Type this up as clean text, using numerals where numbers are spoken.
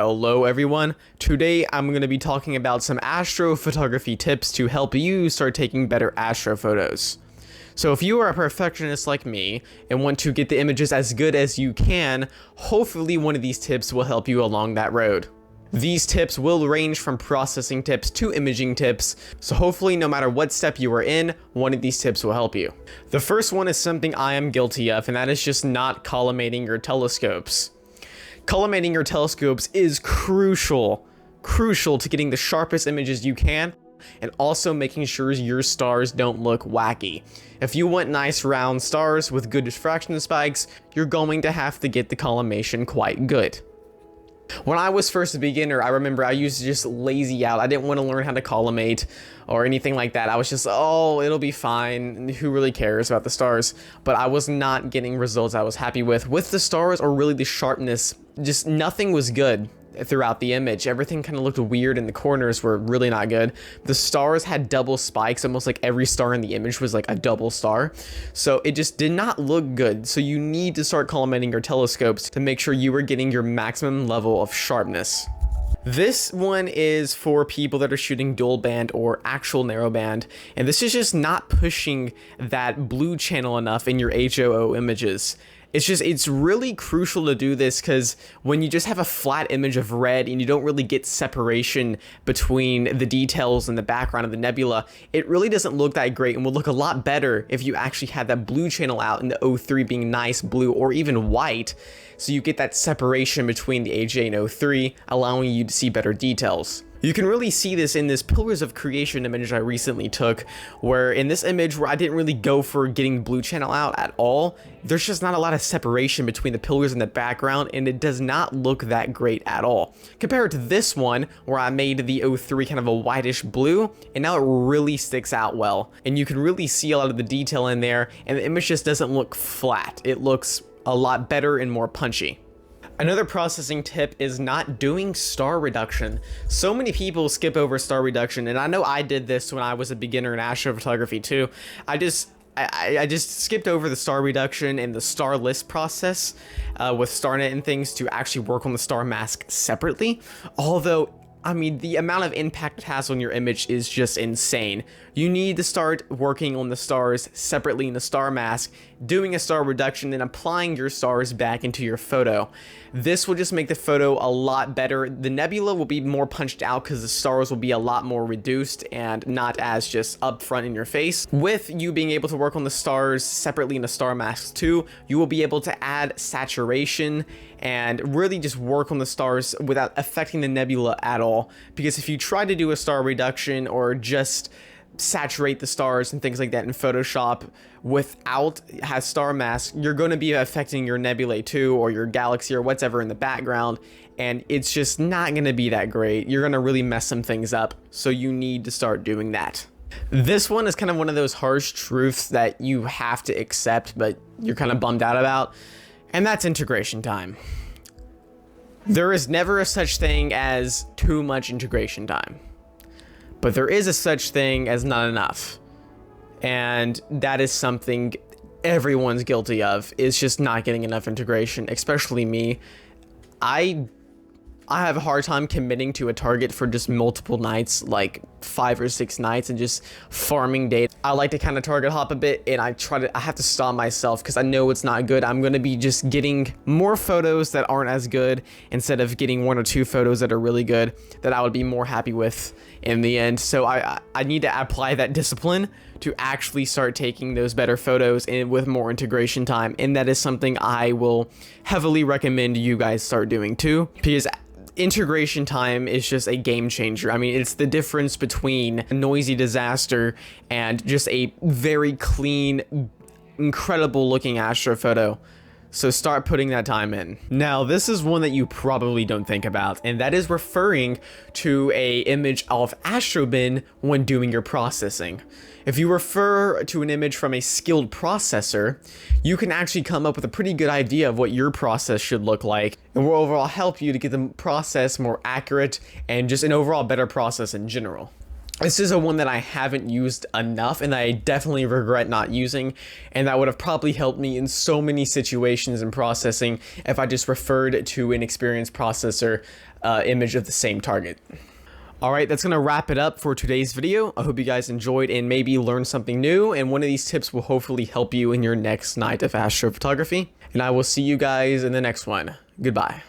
Hello everyone, today I'm going to be talking about some astrophotography tips to help you start taking better astro photos. So if you are a perfectionist like me and want to get the images as good as you can, hopefully one of these tips will help you along that road. These tips will range from processing tips to imaging tips, so hopefully no matter what step you are in, one of these tips will help you. The first one is something I am guilty of, and that is just not collimating your telescopes. Collimating your telescopes is crucial to getting the sharpest images you can, and also making sure your stars don't look wacky. If you want nice round stars with good diffraction spikes, you're going to have to get the collimation quite good. When I was first a beginner, I remember I used to just lazy out. I didn't want to learn how to collimate or anything like that. I was just, oh, it'll be fine. Who really cares about the stars? But I was not getting results I was happy with. With the stars, or really the sharpness, just nothing was good throughout the image. Everything kind of looked weird and the corners were really not good. The stars had double spikes, almost like every star in the image was like a double star. So it just did not look good. So you need to start collimating your telescopes to make sure you are getting your maximum level of sharpness. This one is for people that are shooting dual band or actual narrow band, and this is just not pushing that blue channel enough in your HOO images. It's really crucial to do this, because when you just have a flat image of red and you don't really get separation between the details and the background of the nebula, it really doesn't look that great, and will look a lot better if you actually had that blue channel out and the O3 being nice blue or even white, so you get that separation between the AJ and O3, allowing you to see better details. You can really see this in this Pillars of Creation image I recently took, where in this image where I didn't really go for getting blue channel out at all, there's just not a lot of separation between the pillars and the background, and it does not look that great at all. Compared to this one, where I made the O3 kind of a whitish blue, and now it really sticks out well. And you can really see a lot of the detail in there, and the image just doesn't look flat. It looks a lot better and more punchy. Another processing tip is not doing star reduction. So many people skip over star reduction, and I know I did this when I was a beginner in astrophotography too. I just skipped over the star reduction and the star list process with StarNet and things to actually work on the star mask separately. Although, I mean, the amount of impact it has on your image is just insane. You need to start working on the stars separately in the star mask, doing a star reduction, then applying your stars back into your photo. This will just make the photo a lot better. The nebula will be more punched out because the stars will be a lot more reduced and not as just up front in your face. With you being able to work on the stars separately in the star masks too, you will be able to add saturation and really just work on the stars without affecting the nebula at all. Because if you try to do a star reduction or just saturate the stars and things like that in Photoshop without a star mask, you're going to be affecting your nebulae too, or your galaxy or whatever in the background, and it's just not going to be that great. You're going to really mess some things up, so you need to start doing that. This one is kind of one of those harsh truths that you have to accept, but you're kind of bummed out about, and that's integration time. There is never a such thing as too much integration time. But there is a such thing as not enough. And that is something everyone's guilty of, is just not getting enough integration, especially me. I have a hard time committing to a target for just multiple nights, like 5 or 6 nights, and just farming data. I like to kind of target hop a bit, and I have to stop myself because I know it's not good. I'm going to be just getting more photos that aren't as good instead of getting 1 or 2 photos that are really good that I would be more happy with in the end. So I need to apply that discipline to actually start taking those better photos and with more integration time. And that is something I will heavily recommend you guys start doing too, because integration time is just a game changer. I mean, it's the difference between a noisy disaster and just a very clean, incredible looking astrophoto. So start putting that time in. Now, this is one that you probably don't think about, and that is referring to a image of astrobin when doing your processing. If you refer to an image from a skilled processor, you can actually come up with a pretty good idea of what your process should look like, and will overall help you to get the process more accurate and just an overall better process in general. This is a one that I haven't used enough, and that I definitely regret not using, and that would have probably helped me in so many situations in processing if I just referred to an experienced processor image of the same target. Alright, that's going to wrap it up for today's video. I hope you guys enjoyed and maybe learned something new, and one of these tips will hopefully help you in your next night of astrophotography. And I will see you guys in the next one. Goodbye.